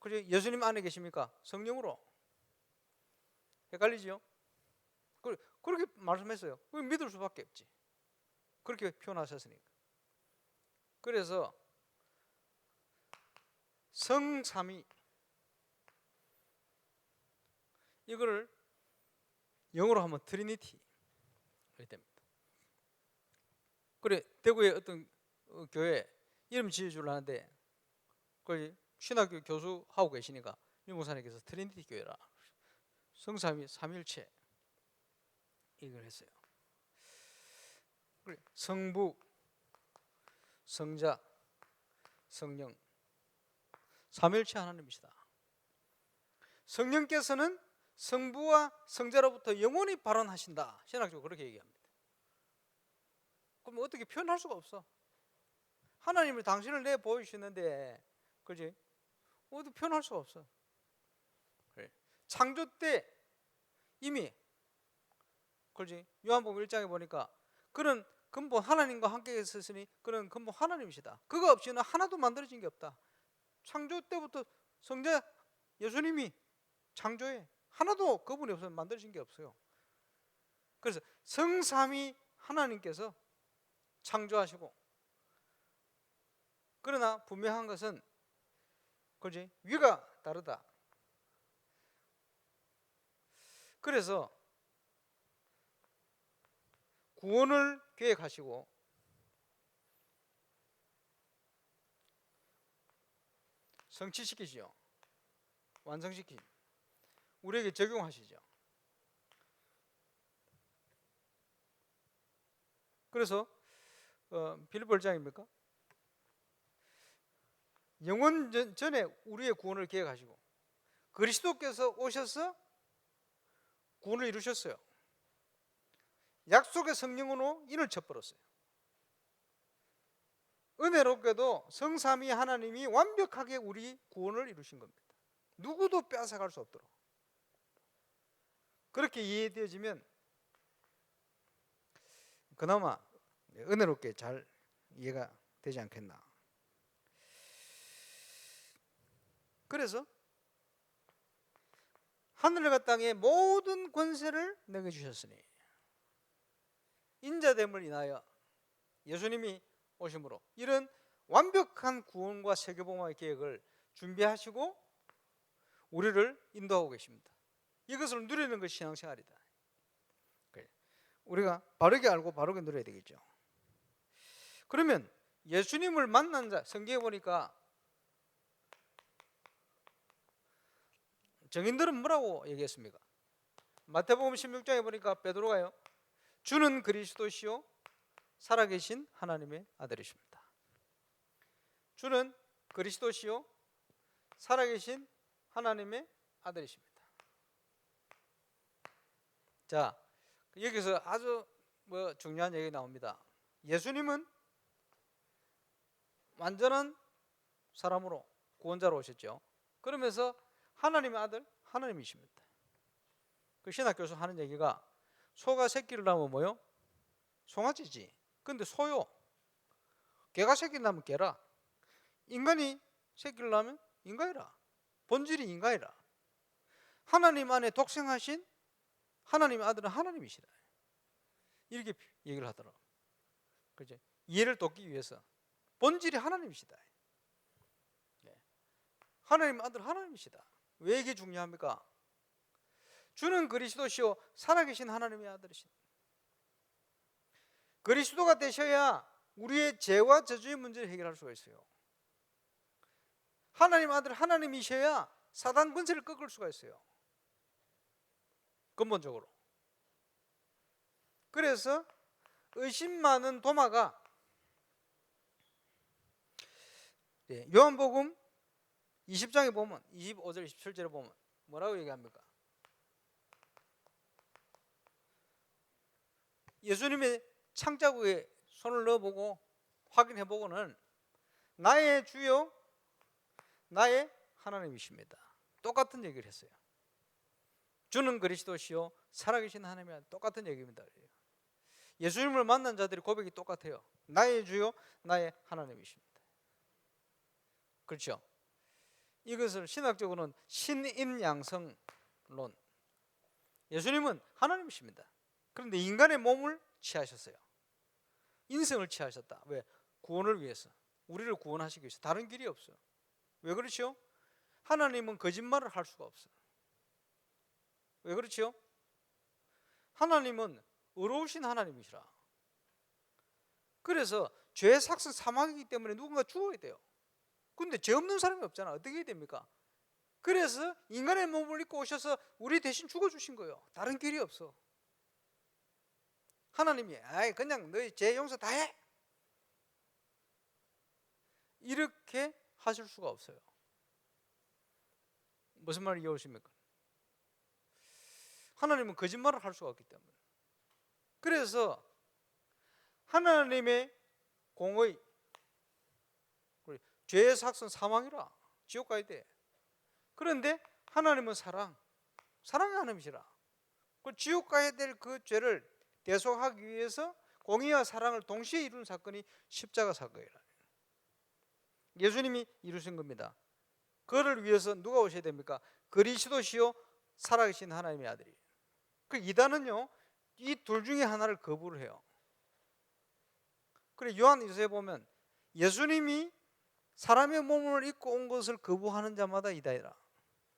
Speaker 1: 예수님 안에 계십니까? 성령으로. 헷갈리지요? 그렇게 말씀했어요. 믿을 수밖에 없지. 그렇게 표현하셨으니까. 그래서 성삼위, 이거를 영어로 하면 트리니티 이렇게 됩니다. 그래 대구에 어떤 교회 이름 지어주려 하는데 그 신학교 교수 하고 계시니까 유 목사님께서 트리니티 교회라, 성삼위 삼일체 이걸 했어요. 그래 성부, 성자, 성령 삼일체 하나님이시다. 성령께서는 성부와 성자로부터 영원히 발원하신다. 신학적으로 그렇게 얘기합니다. 그럼 어떻게 표현할 수가 없어. 하나님이 당신을 내 보여주시는데, 그지? 어떻게 표현할 수가 없어. 그래. 창조 때 이미, 그지? 요한복음 1장에 보니까 그는 근본 하나님과 함께 있었으니 그는 근본 하나님이시다. 그거 없이는 하나도 만들어진 게 없다. 창조 때부터 성자 예수님이 창조에 하나도 그분이 없으면 만들어진 게 없어요. 그래서 성삼위 하나님께서 창조하시고, 그러나 분명한 것은 그지? 위가 다르다. 그래서 구원을 계획하시고 성취시키시죠. 완성시키죠. 우리에게 적용하시죠. 그래서 빌립보 1장입니까? 영원 전에 우리의 구원을 계획하시고 그리스도께서 오셔서 구원을 이루셨어요. 약속의 성령으로 인을 쳐버렸어요. 은혜롭게도 성삼위 하나님이 완벽하게 우리 구원을 이루신 겁니다. 누구도 빼앗아갈 수 없도록. 그렇게 이해되어지면 그나마 은혜롭게 잘 이해가 되지 않겠나. 그래서 하늘과 땅의 모든 권세를 내게 주셨으니 인자됨을 인하여 예수님이 오심으로 이런 완벽한 구원과 세계복음화의 계획을 준비하시고 우리를 인도하고 계십니다. 이것을 누리는 것이 신앙생활이다. 우리가 바르게 알고 바르게 누려야 되겠죠. 그러면 예수님을 만난 자, 성경에 보니까 정인들은 뭐라고 얘기했습니까? 마태복음 16장에 보니까 베드로가요, 주는 그리스도시요 살아계신 하나님의 아들이십니다. 주는 그리스도시요 살아계신 하나님의 아들이십니다. 자, 여기서 아주 중요한 얘기 나옵니다. 예수님은 완전한 사람으로 구원자로 오셨죠. 그러면서 하나님의 아들, 하나님이십니다. 그 신학교에서 하는 얘기가 소가 새끼를 낳으면 뭐요? 송아지지. 근데 소요. 개가 새끼를 낳으면 개라. 인간이 새끼를 낳으면 인간이라. 본질이 인간이라. 하나님 안에 독생하신 하나님의 아들은 하나님이시라. 이렇게 얘기를 하더라고. 그죠? 이해를 돕기 위해서 본질이 하나님이시다. 하나님 아들 하나님이시다. 왜 이게 중요합니까? 주는 그리스도시요 살아계신 하나님의 아들이시다. 그리스도가 되셔야 우리의 죄와 저주의 문제를 해결할 수가 있어요. 하나님 아들 하나님이셔야 사단 권세를 꺾을 수가 있어요. 근본적으로. 그래서 의심 많은 도마가 요한복음 20장에 보면 25절 27절에 보면 뭐라고 얘기합니까? 예수님의 창자국에 손을 넣어보고 확인해보고는 나의 주요 나의 하나님이십니다. 똑같은 얘기를 했어요. 주는 그리스도시요 살아계신 하나님이 똑같은 얘기입니다. 예수님을 만난 자들이 고백이 똑같아요. 나의 주요 나의 하나님이십니다. 그렇죠? 이것을 신학적으로는 신임양성론. 예수님은 하나님이십니다. 그런데 인간의 몸을 취하셨어요. 인성을 취하셨다. 왜? 구원을 위해서. 우리를 구원하시기 위해서. 다른 길이 없어요. 왜 그렇죠? 하나님은 거짓말을 할 수가 없어요. 왜 그렇죠? 하나님은 의로우신 하나님이시라. 그래서 죄의 삭은 사망이기 때문에 누군가 죽어야 돼요. 근데 죄 없는 사람이 없잖아. 어떻게 해야 됩니까? 그래서 인간의 몸을 입고 오셔서 우리 대신 죽어주신 거예요. 다른 길이 없어. 하나님이 그냥 너희 죄 용서 다 해. 이렇게 하실 수가 없어요. 무슨 말을 이해하십니까? 하나님은 거짓말을 할 수가 없기 때문에. 그래서 하나님의 공의, 죄의 삭은 사망이라. 지옥 가야 돼. 그런데 하나님은 사랑의 하나님이시라. 그 지옥 가야 될 그 죄를 대속하기 위해서 공의와 사랑을 동시에 이루는 사건이 십자가 사건이라. 예수님이 이루신 겁니다. 그를 위해서 누가 오셔야 됩니까? 그리스도시요 살아계신 하나님의 아들이. 그 이단은요, 이 둘 중에 하나를 거부를 해요. 그래 요한 1서에 보면 예수님이 사람의 몸을 입고 온 것을 거부하는 자마다 이단이라.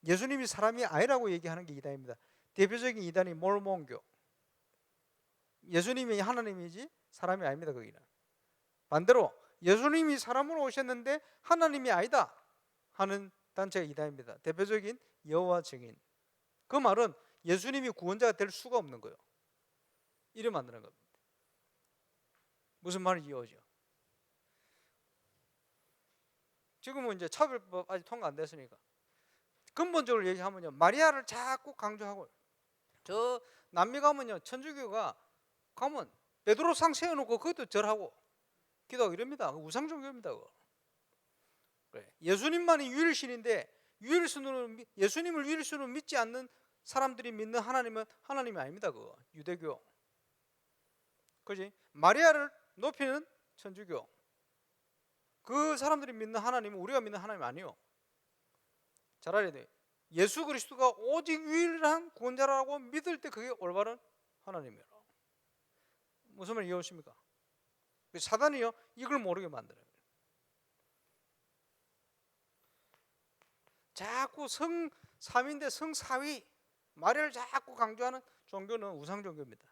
Speaker 1: 예수님이 사람이 아니라고 얘기하는 게 이단입니다. 대표적인 이단이 몰몬교. 예수님이 하나님이지 사람이 아닙니다. 거기는. 반대로 예수님이 사람으로 오셨는데 하나님이 아니다 하는 단체가 이단입니다. 대표적인 여호와 증인. 그 말은 예수님이 구원자가 될 수가 없는 거예요. 이래 만드는 겁니다. 무슨 말인지 이해오죠? 지금은 이제 차별법 아직 통과 안 됐으니까 근본적으로 얘기하면요, 마리아를 자꾸 강조하고, 저 남미 가면요, 천주교가 가면 베드로상 세워놓고 그것도 절하고 기도하고 이럽니다. 우상 종교입니다. 그래. 예수님만이 유일신인데 예수님을 유일신으로 믿지 않는 사람들이 믿는 하나님은 하나님이 아닙니다. 그거 유대교. 그지? 마리아를 높이는 천주교. 그 사람들이 믿는 하나님은 우리가 믿는 하나님 아니요. 잘 알아야 돼. 예수 그리스도가 오직 유일한 구원자라고 믿을 때 그게 올바른 하나님이에요. 무슨 말 이해하십니까? 사단이요 이걸 모르게 만들어요. 자꾸 성 3인데 성 4위 마리아를 자꾸 강조하는 종교는 우상 종교입니다.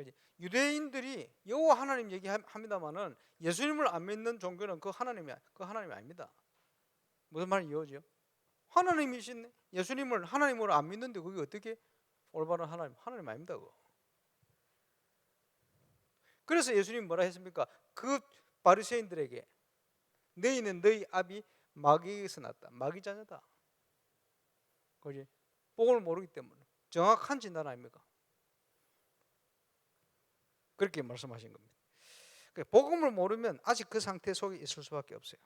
Speaker 1: 그지? 유대인들이 여호와 하나님 얘기합니다만은 예수님을 안 믿는 종교는 그 하나님이 아닙니다. 무슨 말인지 이해오죠? 하나님이신 예수님을 하나님으로 안 믿는데 그게 어떻게 올바른 하나님 아닙니다. 그거. 그래서 예수님 뭐라 했습니까? 그 바리새인들에게 너희는 너희 아비 마귀에서 났다. 마귀 자녀다. 그지? 복음을 모르기 때문에 정확한 진단 아닙니까? 그렇게 말씀하신 겁니다. 복음을 모르면 아직 그 상태 속에 있을 수밖에 없어요.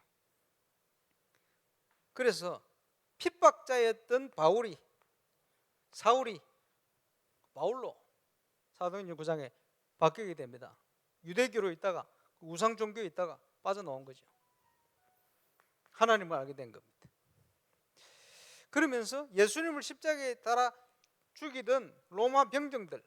Speaker 1: 그래서 핍박자였던 사울이 바울로 사도행전 9장에 바뀌게 됩니다. 유대교로 있다가 우상 종교에 있다가 빠져나온 거죠. 하나님을 알게 된 겁니다. 그러면서 예수님을 십자가에 달아 죽이던 로마 병정들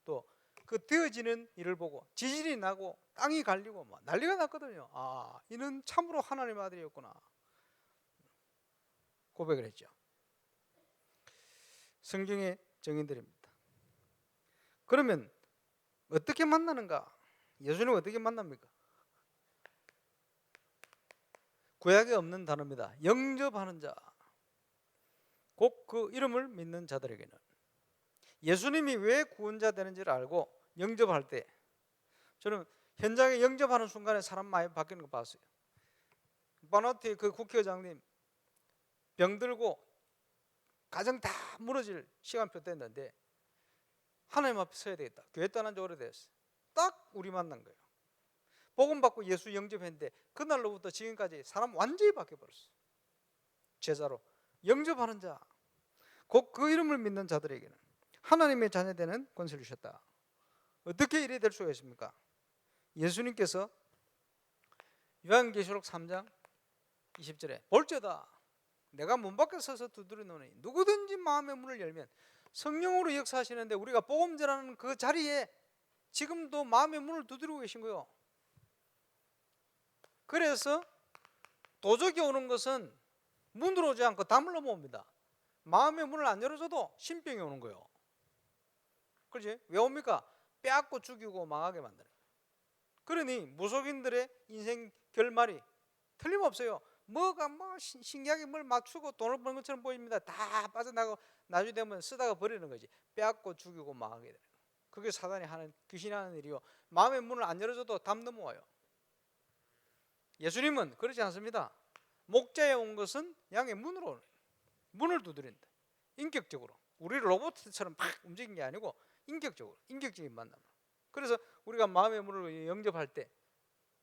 Speaker 1: 또 그 되어지는 일을 보고 지진이 나고 땅이 갈리고 막 난리가 났거든요. 아, 이는 참으로 하나님의 아들이었구나 고백을 했죠. 성경의 증인들입니다. 그러면 어떻게 만나는가? 예수님을 어떻게 만납니까? 구약에 없는 단어입니다. 영접하는 자, 곧 그 이름을 믿는 자들에게는 예수님이 왜 구원자 되는지를 알고 영접할 때, 저는 현장에 영접하는 순간에 사람 많이 바뀌는 거 봤어요. 바나티 그 국회의장님 병들고 가정 다 무너질 시간표 됐는데 하나님 앞에 서야 되겠다. 교회 떠난 지 오래됐어요. 딱 우리 만난 거예요. 복음 받고 예수 영접했는데 그날로부터 지금까지 사람 완전히 바뀌어버렸어요. 제자로 영접하는 자, 곧 그 이름을 믿는 자들에게는 하나님의 자녀되는 권세를 주셨다. 어떻게 이래 될 수가 있습니까? 예수님께서 요한계시록 3장 20절에 볼지어다 내가 문 밖에 서서 두드리노니 누구든지 마음의 문을 열면 성령으로 역사하시는데 우리가 복음 전하는 그 자리에 지금도 마음의 문을 두드리고 계신 거예요. 그래서 도적이 오는 것은 문으로 오지 않고 담을 넘어옵니다. 마음의 문을 안 열어줘도 신병이 오는 거예요. 그렇지? 왜 옵니까? 빼앗고 죽이고 망하게 만드는 거예요. 그러니 무속인들의 인생 결말이 틀림없어요. 뭐가 신기하게 뭘 맞추고 돈을 버는 것처럼 보입니다. 다 빠져나가고 나중에 되면 쓰다가 버리는 거지. 빼앗고 죽이고 망하게 되는 거예요. 그게 사단이 하는, 귀신이 하는 일이요. 마음의 문을 안 열어줘도 담 넘어와요. 예수님은 그렇지 않습니다. 목자에 온 것은 양의 문으로 오는 거예요. 문을 두드린다. 인격적으로. 우리 로봇처럼 막 움직이는 게 아니고 인격적으로, 인격적인 만남. 그래서 우리가 마음의 문을 영접할 때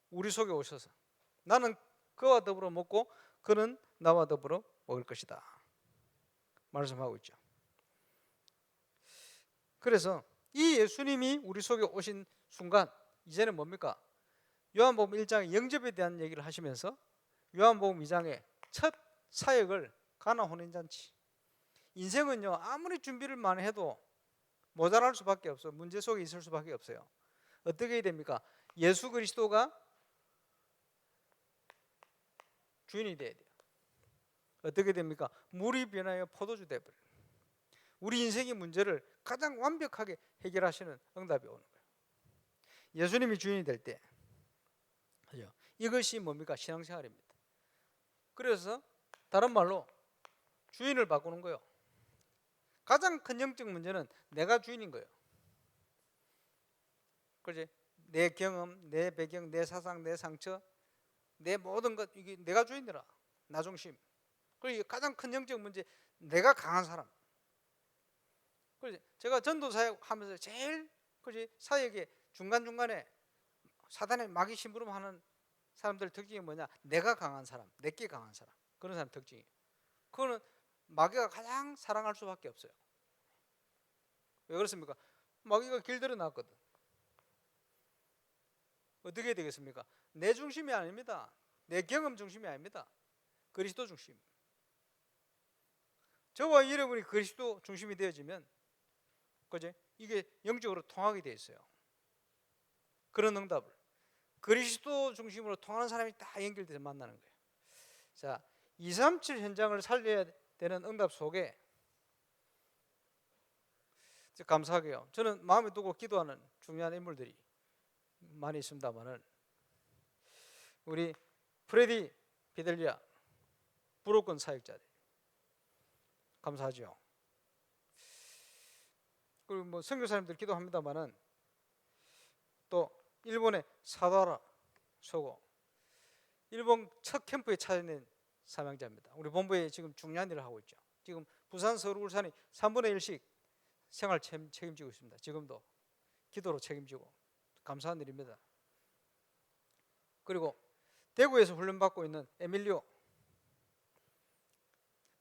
Speaker 1: 우리 속에 오셔서 나는 그와 더불어 먹고 그는 나와 더불어 먹을 것이다 말씀하고 있죠. 그래서 이 예수님이 우리 속에 오신 순간 이제는 뭡니까? 요한복음 1장의 영접에 대한 얘기를 하시면서 요한복음 2장의 첫 사역을 가나 혼인잔치. 인생은요 아무리 준비를 많이 해도 모자랄 수밖에 없어요. 문제 속에 있을 수밖에 없어요. 어떻게 해야 됩니까? 예수 그리스도가 주인이 돼야 돼요. 어떻게 됩니까? 물이 변하여 포도주 되버려요. 우리 인생의 문제를 가장 완벽하게 해결하시는 응답이 오는 거예요. 예수님이 주인이 될 때, 그죠? 이것이 뭡니까? 신앙생활입니다. 그래서 다른 말로 주인을 바꾸는 거예요. 가장 큰 영적 문제는 내가 주인인 거예요. 그렇지? 내 경험, 내 배경, 내 사상, 내 상처, 내 모든 것, 이게 내가 주인이라. 나 중심. 그리고 가장 큰 영적 문제, 내가 강한 사람. 그렇지? 제가 전도 사역하면서 제일 그렇지? 사역의 중간중간에 사단의 마귀 심부름하는 사람들 특징이 뭐냐? 내가 강한 사람, 내게 강한 사람. 그런 사람 특징이에요. 그거는 마귀가 가장 사랑할 수밖에 없어요. 왜 그렇습니까? 마귀가 길들여 놨거든. 어떻게 해야 되겠습니까? 내 중심이 아닙니다. 내 경험 중심이 아닙니다. 그리스도 중심. 저와 여러분이 그리스도 중심이 되어지면 그죠? 이게 영적으로 통하게 돼 있어요. 그런 응답을 그리스도 중심으로 통하는 사람이 다 연결돼서 만나는 거예요. 자, 237 현장을 살려야 되는 응답 속에 감사하게요. 저는 마음에 두고 기도하는 중요한 인물들이 많이 있습니다만은 우리 프레디 피델리아 불호권 사역자들 감사하죠. 그리고 뭐 선교사님들 기도합니다만은 또 일본의 사다라 소고 일본 첫 캠프에 찾아낸 사명자입니다. 우리 본부에 지금 중요한 일을 하고 있죠. 지금 부산, 서울, 울산이 3분의 1씩 생활 책임지고 있습니다. 지금도 기도로 책임지고 감사한 일입니다. 그리고 대구에서 훈련받고 있는 에밀리오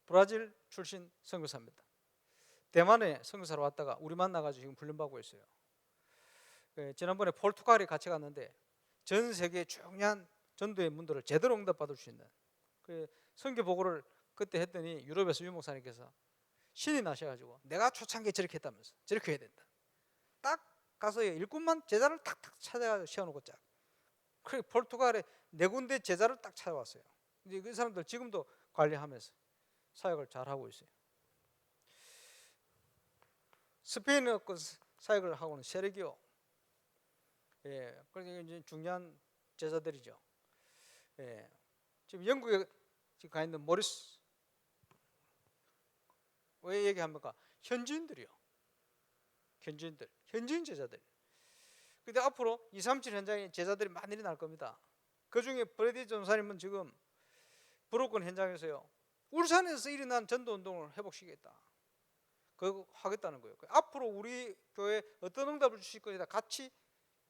Speaker 1: 브라질 출신 선교사입니다. 대만에 선교사로 왔다가 우리 만나가지고 지금 훈련받고 있어요. 지난번에 포르투갈에 같이 갔는데 전 세계 중요한 전도의 문들을 제대로 응답받을 수 있는 그 선교 보고를 그때 했더니 유럽에서 유목사님께서 신이 나셔가지고 내가 초창기에 저렇게 했다면서 저렇게 해야 된다. 딱 가서 일꾼만 제자를 탁탁 찾아가지고 세워놓고 쫙. 그 포르투갈에 4군데 제자를 딱 찾아왔어요. 이제 그 사람들 지금도 관리하면서 사역을 잘 하고 있어요. 스페인어 사역을 하고 있는 세르기오, 그러니까 이제 중요한 제자들이죠. 지금 영국에 지금 가 있는 모리스, 왜 얘기합니까? 현지인들이요. 현지인 제자들. 근데 앞으로 237 현장에 제자들이 많이 날 겁니다. 그 중에 브래디 전사님은 지금 브로큰 현장에서요, 울산에서 일어난 전도운동을 회복시키겠다. 그거 하겠다는 거예요. 앞으로 우리 교회에 어떤 응답을 주실 것이다 같이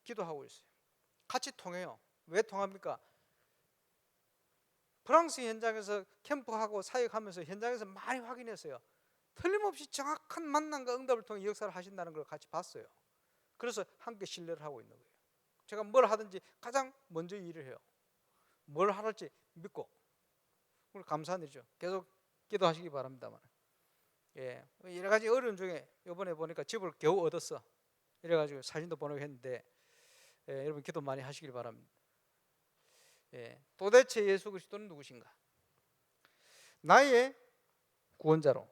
Speaker 1: 기도하고 있어요. 같이 통해요. 왜 통합니까? 프랑스 현장에서 캠프하고 사역하면서 현장에서 많이 확인했어요. 틀림없이 정확한 만남과 응답을 통해 역사를 하신다는 걸 같이 봤어요. 그래서 함께 신뢰를 하고 있는 거예요. 제가 뭘 하든지 가장 먼저 일을 해요. 뭘 할지 믿고. 오늘 감사한 일이죠. 계속 기도하시기 바랍니다만. 여러 가지 어려움 중에 이번에 보니까 집을 겨우 얻었어. 이래가지고 사진도 보내고 했는데 여러분 기도 많이 하시길 바랍니다. 도대체 예수 그리스도는 누구신가? 나의 구원자로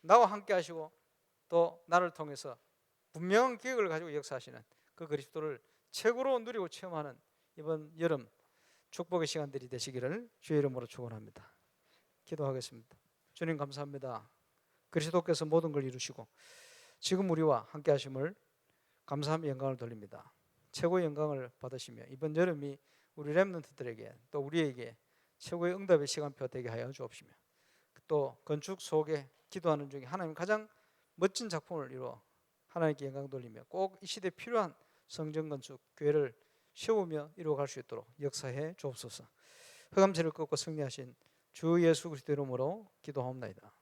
Speaker 1: 나와 함께 하시고 또 나를 통해서 분명한 계획을 가지고 역사하시는 그 그리스도를 최고로 누리고 체험하는 이번 여름 축복의 시간들이 되시기를 주의 이름으로 축원합니다. 기도하겠습니다. 주님 감사합니다. 그리스도께서 모든 걸 이루시고 지금 우리와 함께 하심을 감사하며 영광을 돌립니다. 최고의 영광을 받으시며 이번 여름이 우리 렘넌트들에게 또 우리에게 최고의 응답의 시간표 되게 하여 주옵시며 또 건축 속에 기도하는 중에 하나님 가장 멋진 작품을 이루어 하나님께 영광 돌리며 꼭 이 시대에 필요한 성전 건축 교회를 세우며 이루어갈 수 있도록 역사해 주옵소서. 흑암세를 꺾고 승리하신 주 예수 그리스도 이름으로 기도하옵나이다.